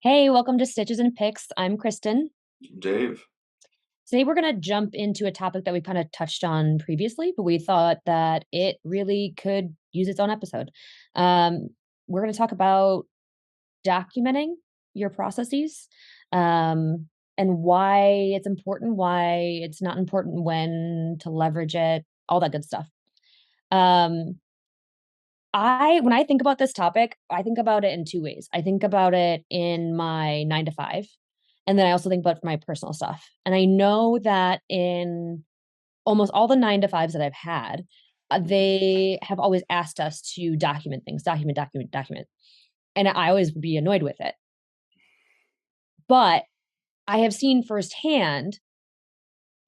Hey, welcome to Stitches and Picks. I'm Kristen. Dave. Today we're going to jump into a topic that we kind of touched on previously, but we thought that it really could use its own episode. Um, we're going to talk about documenting your processes, and why it's important, why it's not important, when to leverage it, all that good stuff. Um, when I think about this topic, I think about it in two ways. I think about it in my 9 to 5, and then I also think about it for my personal stuff. And I know that in almost all the 9 to 5s that I've had, they have always asked us to document things, document, document, document. And I always would be annoyed with it. But I have seen firsthand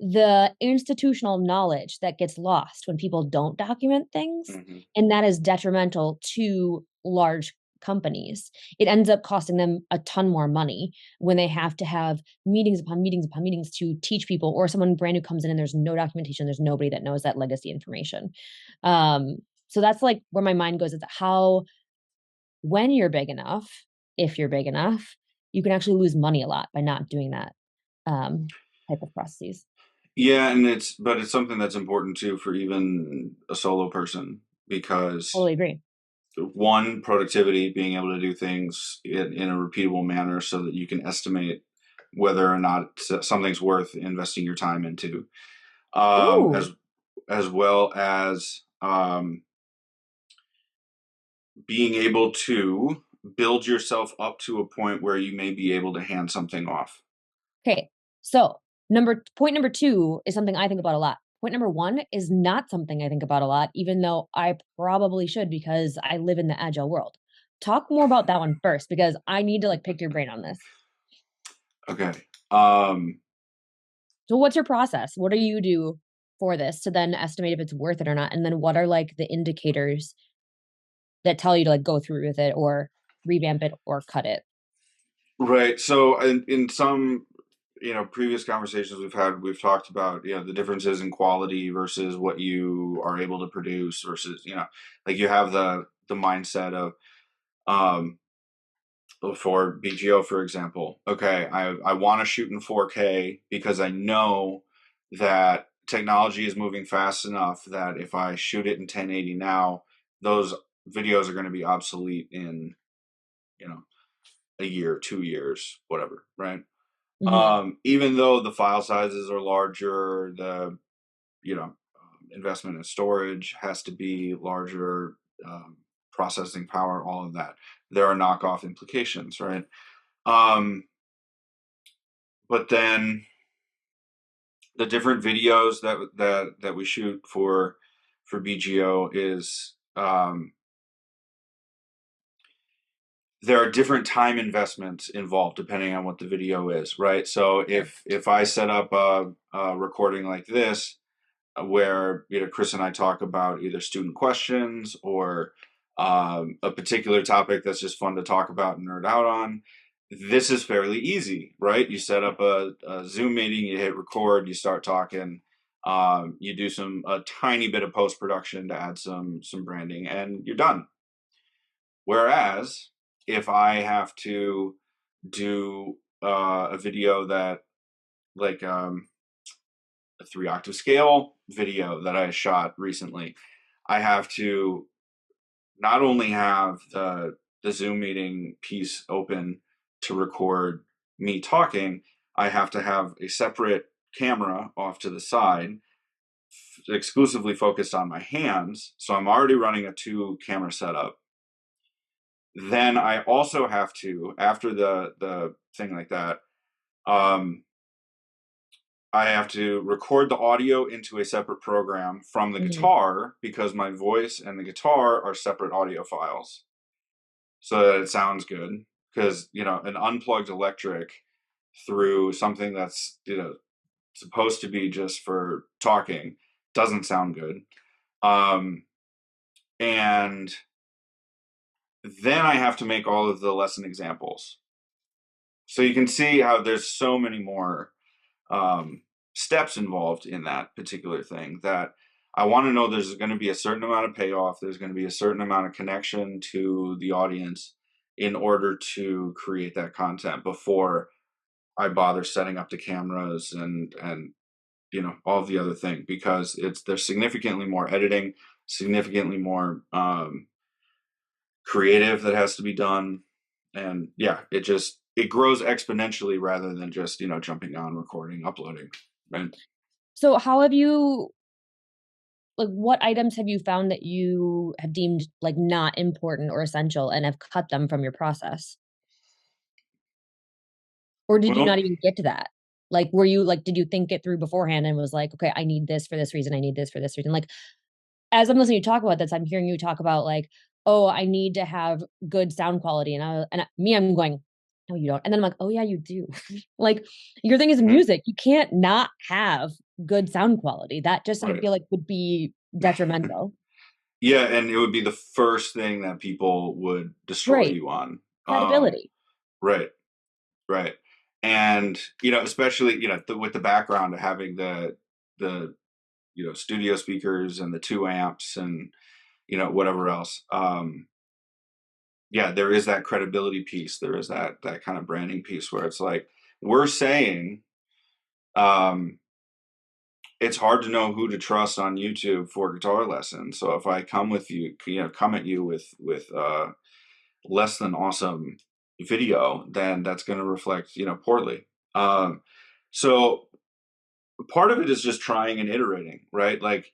the institutional knowledge that gets lost when people don't document things, hmm and that is detrimental to large companies. It ends up costing them a ton more money when they have to have meetings upon meetings upon meetings to teach people, or someone brand new comes in and there's no documentation, there's nobody that knows that legacy information. Um, so that's like where my mind goes, is how when you're big enough, if you're big enough, you can actually lose money a lot by not doing that type of processes. Yeah, and it's something that's important too for even a solo person because Totally agree. one, productivity, being able to do things in a repeatable manner so that you can estimate whether or not something's worth investing your time into, um, Ooh, as as well as being able to build yourself up to a point where you may be able to hand something off. okay. So, point number 2 is something I think about a lot. Point number 1 is not something I think about a lot, even though I probably should because I live in the agile world. Talk more about that one first because I need to, like, pick your brain on this. Okay. Um, So what's your process? What do you do for this to then estimate if it's worth it or not? And then what are, like, the indicators that tell you to, like, go through with it or revamp it or cut it? right. So in some previous conversations we've had, we've talked about the differences in quality versus what you are able to produce versus like you have the mindset of um for BGO, for example. Okay, I want to shoot in 4K because I know that technology is moving fast enough that if I shoot it in 1080 now, those videos are going to be obsolete in you know a year, 2 years, whatever, right? Mhm. Even though the file sizes are larger, the investment in storage has to be larger, processing power, all of that. There are knockoff implications, right? Um, but then the different videos that we shoot for BGO is there are different time investments involved depending on what the video is, right? So Sure. if I set up a recording like this, where Chris and I talk about either student questions or a particular topic that's just fun to talk about and nerd out on. This is fairly easy, right? You set up a Zoom meeting, you hit record, you start talking, you do a tiny bit of post production to add some branding, and you're done. Whereas if I have to do a video that like a 3 octave scale video that I shot recently, I have to not only have the Zoom meeting piece open to record me talking, I have to have a separate camera off to the side exclusively focused on my hands. So I'm already running a two-camera setup. Then I also have to, after the thing like that, um, I have to record the audio into a separate program from the Mhm. guitar because my voice and the guitar are separate audio files so that it sounds good. Because, an unplugged electric through something that's, supposed to be just for talking doesn't sound good. Um, and then I have to make all of the lesson examples. So you can see how there's so many more steps involved in that particular thing that I want to know there's going to be a certain amount of payoff. There's going to be a certain amount of connection to the audience in order to create that content before I bother setting up the cameras and all of the other thing, because there's significantly more editing, significantly more creative that has to be done. And yeah, it grows exponentially rather than just jumping on, recording, uploading, right? So how have you like what items have you found that you have deemed like not important or essential and have cut them from your process? Or did you Well, not even get to that? Like, were you like, did you think it through beforehand and was like, okay, I need this for this reason, I need this for this reason? Like, as I'm listening to you talk about this, I'm hearing you talk about like, oh, I need to have good sound quality, I'm going, no, you don't. And then I'm like, oh yeah, you do. Like, your thing is mhm, music. You can't not have good sound quality. That just I right. feel like would be detrimental. Yeah, and it would be the first thing that people would destroy Right. you on. Credibility. Right, right. And especially with the background of having the studio speakers and the two amps and whatever else. Yeah, there is that credibility piece. There is that kind of branding piece where it's like we're saying, um, it's hard to know who to trust on YouTube for guitar lessons. So if I come at you with less than awesome video, then that's going to reflect poorly. Um, so part of it is just trying and iterating, right? Like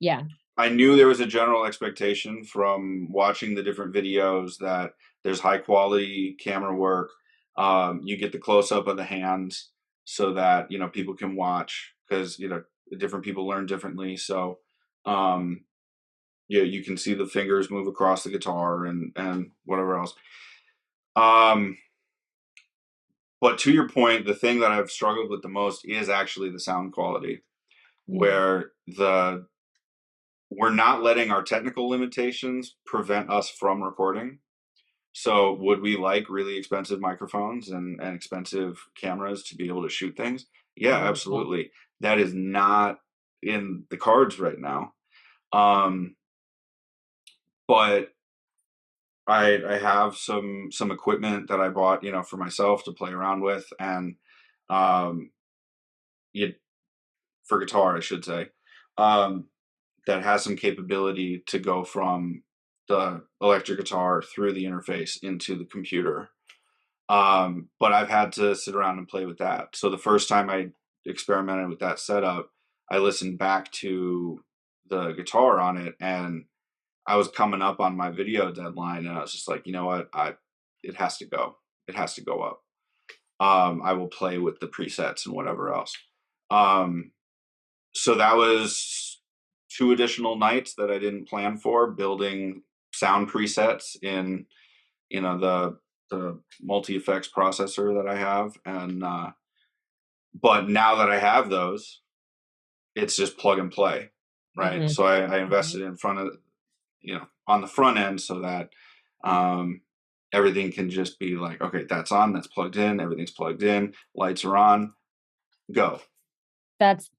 Yeah. I knew there was a general expectation from watching the different videos that there's high quality camera work. You get the close up of the hands so that people can watch, because different people learn differently. So um, yeah, you can see the fingers move across the guitar and whatever else. Um, but to your point, the thing that I've struggled with the most is actually the sound quality, Mm. where the we're not letting our technical limitations prevent us from recording. So, would we like really expensive microphones and expensive cameras to be able to shoot things? Yeah, Oh, yeah. absolutely. That is not in the cards right now. Um, but I have some equipment that I bought, for myself to play around with, and um, you, for guitar, I should say. Um, that has some capability to go from the electric guitar through the interface into the computer. But I've had to sit around and play with that. So the first time I experimented with that setup, I listened back to the guitar on it, and I was coming up on my video deadline, and I was just like, you know what, it has to go. It has to go up. I will play with the presets and whatever else. Um, so that was two additional nights that I didn't plan for, building sound presets in the multi effects processor that I have, and but now that I have those, it's just plug and play, right? Mhm. So I Mhm. invested in front of on the front end so that um, everything can just be like, okay, that's on, that's plugged in, everything's plugged in, lights are on, go. That's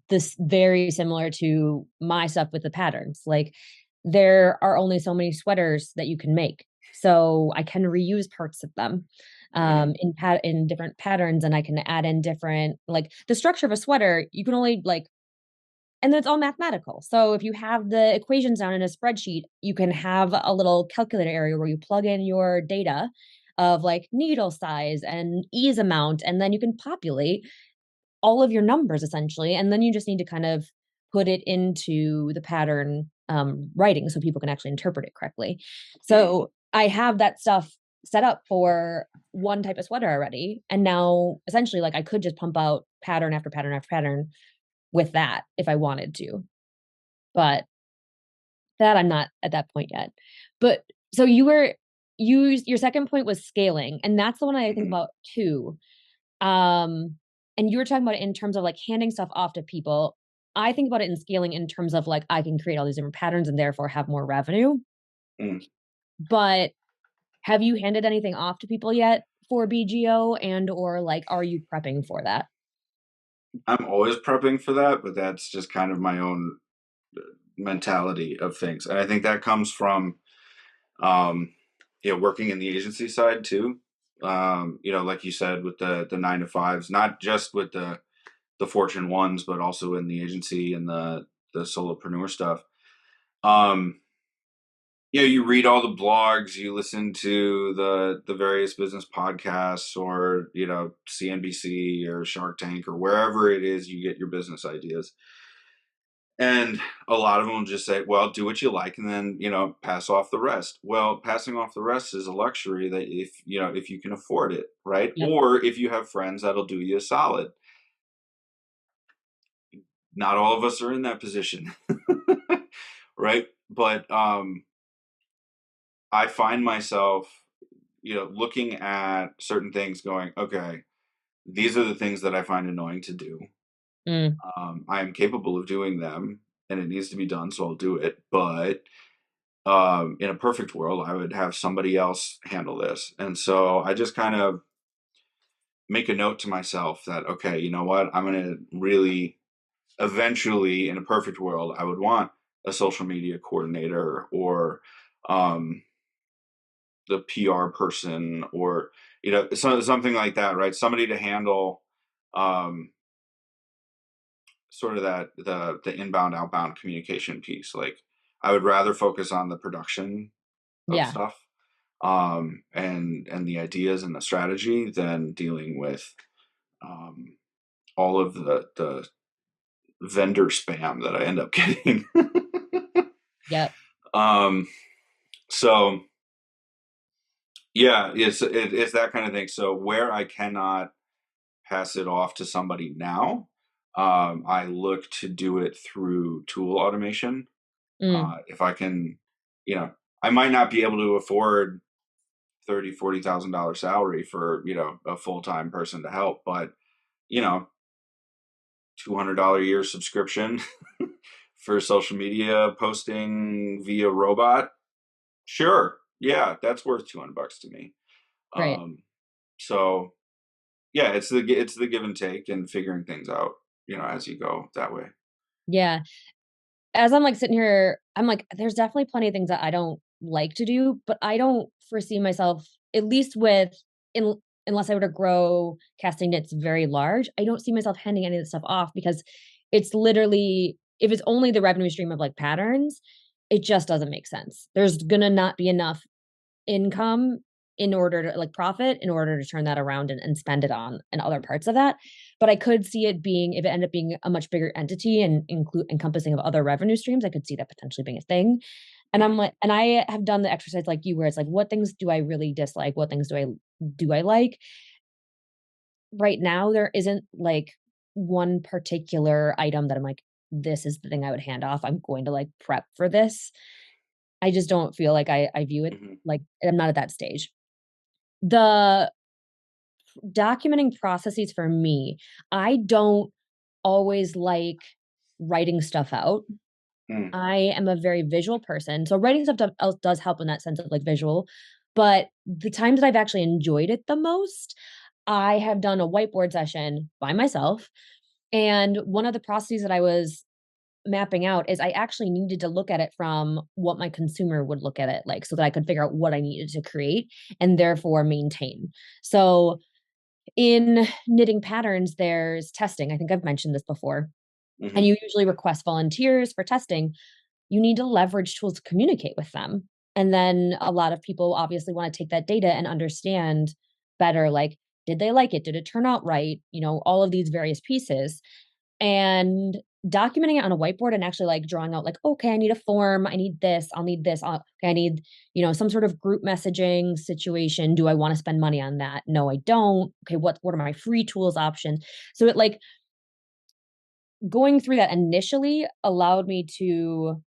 this very similar to my stuff with the patterns. Like, there are only so many sweaters that you can make, so I can reuse parts of them, Right. in different patterns, and I can add in different like, the structure of a sweater, you can only, like and then it's all mathematical. So if you have the equations down in a spreadsheet, you can have a little calculator area where you plug in your data of, like, needle size and ease amount, and then you can populate all of your numbers essentially, and then you just need to kind of put it into the pattern, writing so people can actually interpret it correctly. Mhm. So, I have that stuff set up for one type of sweater already, and now essentially, like, I could just pump out pattern after pattern after pattern with that if I wanted to, but that I'm not at that point yet. But so your second point was scaling, and that's the one I think Mhm. about too. Um, and you were talking about it in terms of, like, handing stuff off to people. I think about it in scaling in terms of, like, I can create all these different patterns and therefore have more revenue. Mm. But have you handed anything off to people yet for BGO and or, like, are you prepping for that? I'm always prepping for that, but that's just kind of my own mentality of things. And I think that comes from um, working in the agency side too. Like you said, with the 9 to 5s, not just with the Fortune ones, but also in the agency and the solopreneur stuff. Um, you read all the blogs, you listen to the various business podcasts, or CNBC or Shark Tank or wherever it is you get your business ideas. And a lot of them will just say, well, do what you like and then, pass off the rest. Well, passing off the rest is a luxury that if you can afford it, right? Yep. Or if you have friends that'll do you a solid. Not all of us are in that position. Right? But I find myself, looking at certain things going, okay, these are the things that I find annoying to do. Mm, I am capable of doing them and it needs to be done, so I'll do it. But in a perfect world, I would have somebody else handle this. And so I just kind of make a note to myself that, okay, you know what? I'm going to really eventually, in a perfect world, I would want a social media coordinator, or um, the PR person, or, something like that, right? Somebody to handle um, sort of the inbound, outbound communication piece. Like, I would rather focus on the production of yeah. stuff, and the ideas and the strategy, than dealing with um, all of the vendor spam that I end up getting. Yep. um, so yeah, it's that kind of thing. So where I cannot pass it off to somebody now, I look to do it through tool automation. Mm, If I can, you know, I might not be able to afford 30, $40,000 salary for, a full-time person to help, but, you know, $200 a year subscription for social media posting via robot. Sure. Yeah, that's worth 200 bucks to me. right. Um, so yeah, it's the give and take and figuring things out, as you go that way. Yeah. As I'm, like, sitting here, I'm like, there's definitely plenty of things that I don't like to do, but I don't foresee myself, at least with in unless I were to grow casting nets very large, I don't see myself handing any of this stuff off, because it's literally, if it's only the revenue stream of, like, patterns, it just doesn't make sense. There's gonna not be enough income in order to, like, profit, in order to turn that around and spend it on and other parts of that. But I could see it being, if it ended up being a much bigger entity and include encompassing of other revenue streams, I could see that potentially being a thing. And I'm Mhm. like, and I have done the exercise like you, where it's like, what things do I really dislike? What things do I like? Right now, there isn't, like, one particular item that I'm like, this is the thing I would hand off. I'm going to, like, prep for this. I just don't feel like I view it Mhm. like, I'm not at that stage. The documenting processes for me, I don't always like writing stuff out. Mm. I am a very visual person, so writing stuff does help in that sense of, like, visual, but the times that I've actually enjoyed it the most, I have done a whiteboard session by myself, and one of the processes that I was mapping out is I actually needed to look at it from what my consumer would look at it like, so that I could figure out what I needed to create and therefore maintain. So in knitting patterns, there's testing. I think I've mentioned this before. And Mhm. you usually request volunteers for testing. You need to leverage tools to communicate with them. And then a lot of people obviously want to take that data and understand better, like, did they like it? Did it turn out right? All of these various pieces. And documenting it on a whiteboard and actually, like, drawing out, like, okay, I need a form, I need this, I'll need this, okay, I need, some sort of group messaging situation. Do I want to spend money on that? No, I don't. Okay, what are my free tools options? So it, like, going through that initially allowed me to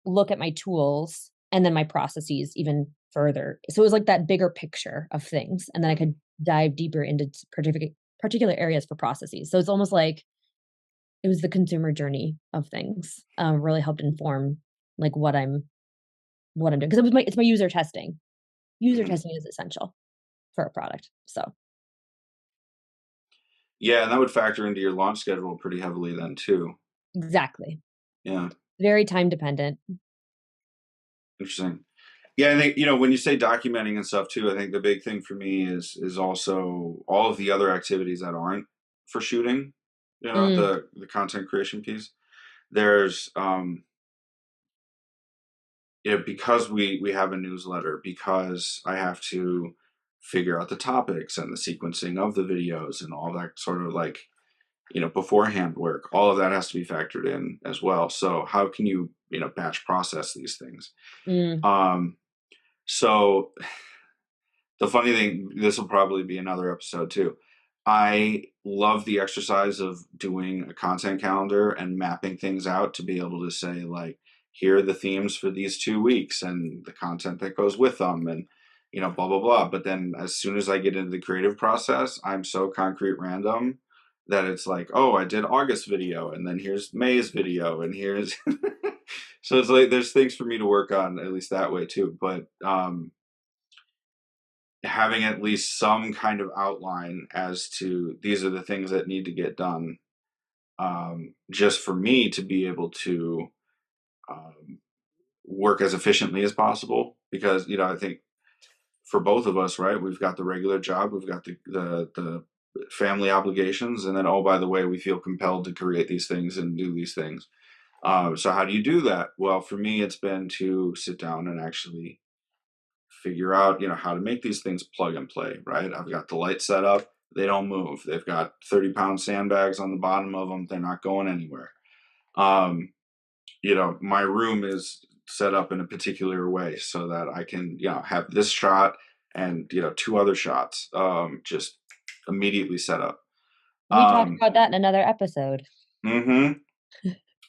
look at my tools and then my processes even further. So it was like that bigger picture of things, and then I Mhm. could dive deeper into particular areas for processes. So it's almost like it was the consumer journey of things, really helped inform, like, what I'm doing, because it's my user testing. User Mhm. testing is essential for a product, so Yeah, and that would factor into your launch schedule pretty heavily then too. exactly. Yeah, Very time dependent. interesting. Yeah, I think, when you say documenting and stuff too, I think the big thing for me is also all of the other activities that aren't for shooting, Mm, the content creation piece. There's because we have a newsletter, because I have to figure out the topics and the sequencing of the videos and all that sort of like, beforehand work. All of that has to be factored in as well. So how can you, batch process these things? mm, Um, so the funny thing, this will probably be another episode too. I love the exercise of doing a content calendar and mapping things out to be able to say, like, here are the themes for these 2 weeks and the content that goes with them and, blah, blah, blah. But then as soon as I get into the creative process, I'm so concrete random that it's like, oh, I did August video and then here's May's video and here's. So it's like there's things for me to work on, at least that way too. But having at least some kind of outline as to these are the things that need to get done, just for me to be able to um, work as efficiently as possible. Because I think for both of us, right, we've got the regular job, we've got the family obligations, and then, oh, by the way, we feel compelled to create these things and do these things. So how do you do that? Well, for me, it's been to sit down and actually figure out, how to make these things plug and play, right? I've got the light set up. They don't move. They've got 30-pound sandbags on the bottom of them. They're not going anywhere. Um, my room is set up in a particular way so that I can, have this shot and, two other shots, just immediately set up. we talked Um, about that in another episode. hmm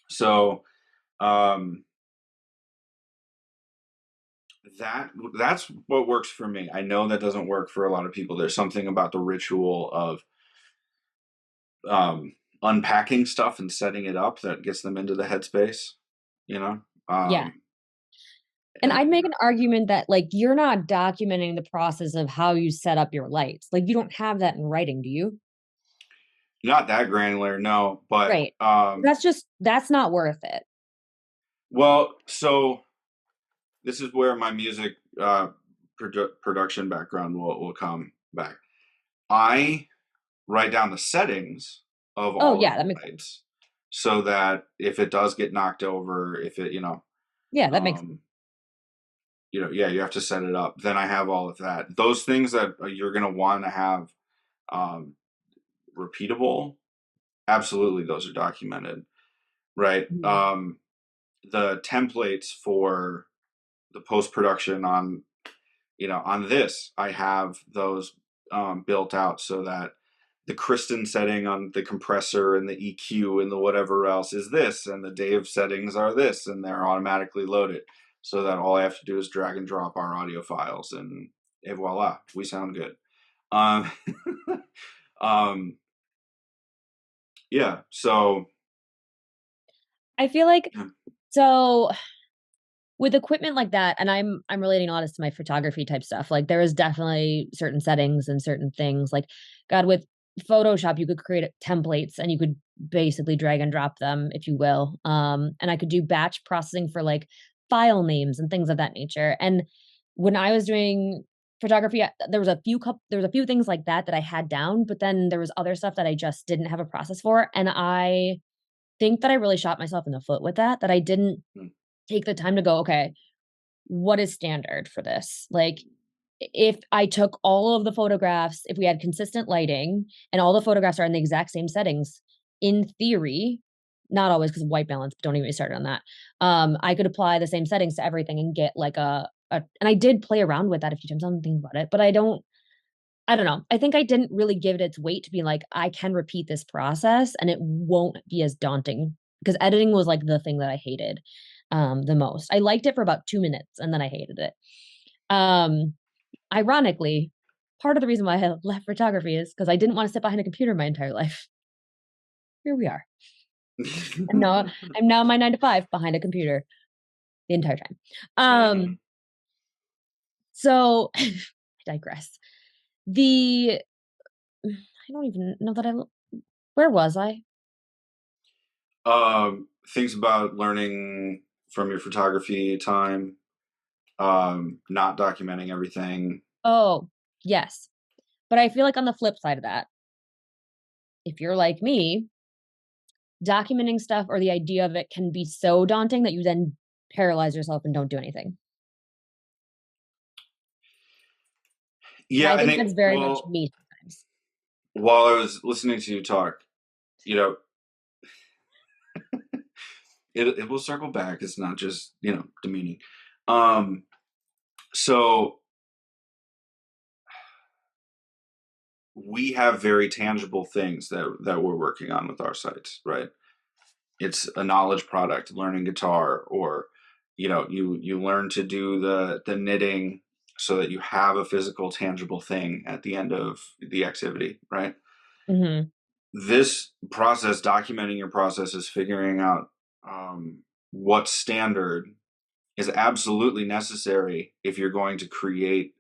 So, um, that's what works for me. I know that doesn't work for a lot of people. There's something about the ritual of um, unpacking stuff and setting it up that gets them into the headspace, you know? Yeah. Um, And I'd and make an argument that like you're not documenting the process of how you set up your lights. Like you don't have that in writing, do you? not that granular, no, but Right. That's not worth it. well, so this is where my music production background will come back. I write down the settings of Oh all of yeah, the that makes sense. lights so that if it does get knocked over, if it, Yeah, that makes sense. um, yeah, you have to set it up. Then I have all of that. Those things that you're going to want to have um, repeatable, absolutely, those are documented, right? Mhm. The templates for the post production on, on this, I have those built out so that the Kristen setting on the compressor and the EQ and the whatever else is this, and the Dave settings are this, and they're automatically loaded so that all I have to do is drag and drop our audio files, and voila, we sound good. Um, um, yeah, so I feel like yeah. so with equipment like that, and I'm relating a lot of this to my photography type stuff. Like there is definitely certain settings and certain things. Like God, with Photoshop, you could create templates and you could basically drag and drop them, if you will. And I could do batch processing for like file names and things of that nature. And when I was doing photography, there was a few things like that that I had down, but then there was other stuff that I just didn't have a process for. And I think that I really shot myself in the foot with that, that I didn't Mm, take the time to go, okay, what is standard for this? Like, if I took all of the photographs, if we had consistent lighting and all the photographs are in the exact same settings, in theory, not always because of white balance, but don't even get me started on that. I could apply the same settings to everything and get like and I did play around with that a few times. I'm thinking about it, but I don't know. I think I didn't really give it its weight to be like, I can repeat this process and it won't be as daunting because editing was like the thing that I hated the most. I liked it for about 2 minutes and then I hated it. Um, Ironically, part of the reason why I left photography is because I didn't want to sit behind a computer my entire life. Here we are. I'm now in my 9 to 5 behind a computer the entire time. mhm. Um, so I digress. The I don't even know that where was I? Things about learning from your photography time. not documenting everything. Oh, yes. But I feel like on the flip side of that, if you're like me, documenting stuff or the idea of it can be so daunting that you then paralyze yourself and don't do anything. And Yeah, I I think think, that's very much well, me sometimes. while I was listening to you talk, you know, it will circle back. It's not just, demeaning. Um, so we have very tangible things that we're working on with our sites, right? It's a knowledge product, learning guitar, or you learn to do the knitting so that you have a physical, tangible thing at the end of the activity, right? Mhm. This process, documenting your process, is figuring out what standard is absolutely necessary if you're going to create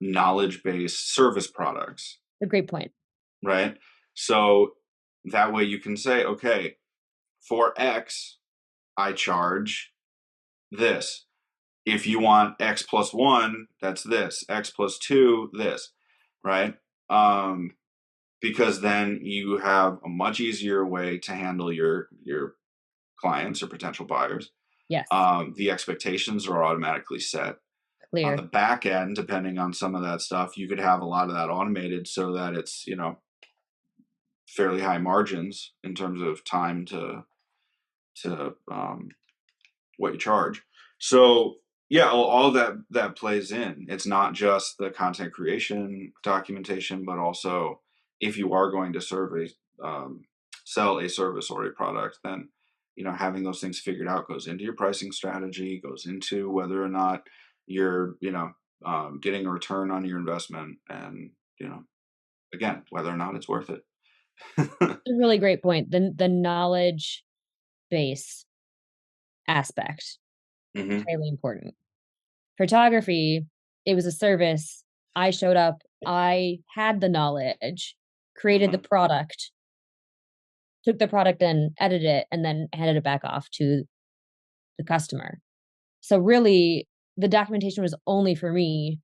knowledge-based service products, A great point. right? So that way you can say, okay, for X, I charge this. If you want X plus one, that's this. X plus two, this, right? Because then you have a much easier way to handle your clients or potential buyers. Yes, The expectations are automatically set. On the clear. back end, depending on some of that stuff, you could have a lot of that automated so that it's fairly high margins in terms of time to what you charge. So yeah, all that plays in. It's not just the content creation documentation, but also if you are going to sell a service or a product, then having those things figured out goes into your pricing strategy, goes into whether or not you're getting a return on your investment, and again whether or not it's worth it. A really great point. The knowledge base aspect, Hmm. highly important. Photography, it was a service. I showed up, I had the knowledge, created the Hmm. product, took the product and edited it, and then handed it back off to the customer. So really, the documentation was only for me.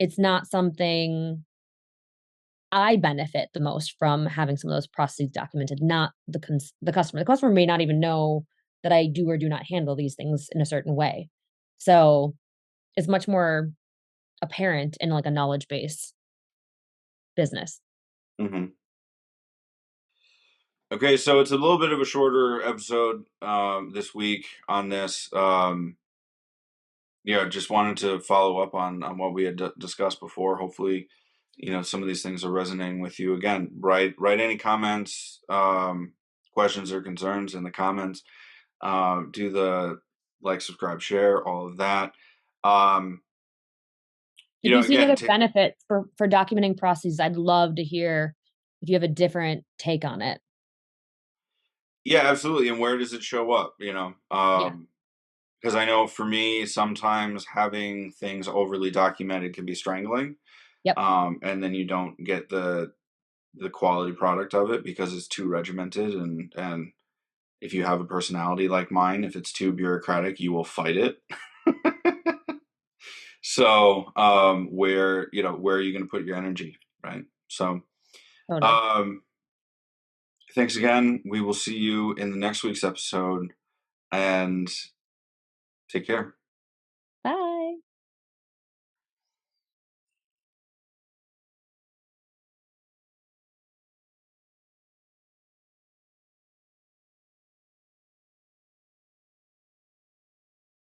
It's not something I benefit the most from having some of those processes documented, not the customer. The customer may not even know that I do or do not handle these things in a certain way. So, it's much more apparent in, like, a knowledge base business. Hmm. Okay, so it's a little bit of a shorter episode this week on this. Just wanted to follow up on what we had discussed before. Hopefully, some of these things are resonating with you. Again, write any comments, questions, or concerns in the comments. Do the like, subscribe, share, all of that. Um, If you see again, another benefit for documenting processes, I'd love to hear if you have a different take on it. yeah, absolutely. And where does it show up? Yeah. Because I know for me, sometimes having things overly documented can be strangling, Yep. and then you don't get the quality product of it because it's too regimented, and if you have a personality like mine, if it's too bureaucratic, you will fight it. So where are you going to put your energy, right? So Totally. um thanks again. We will see you in the next week's episode, and take care.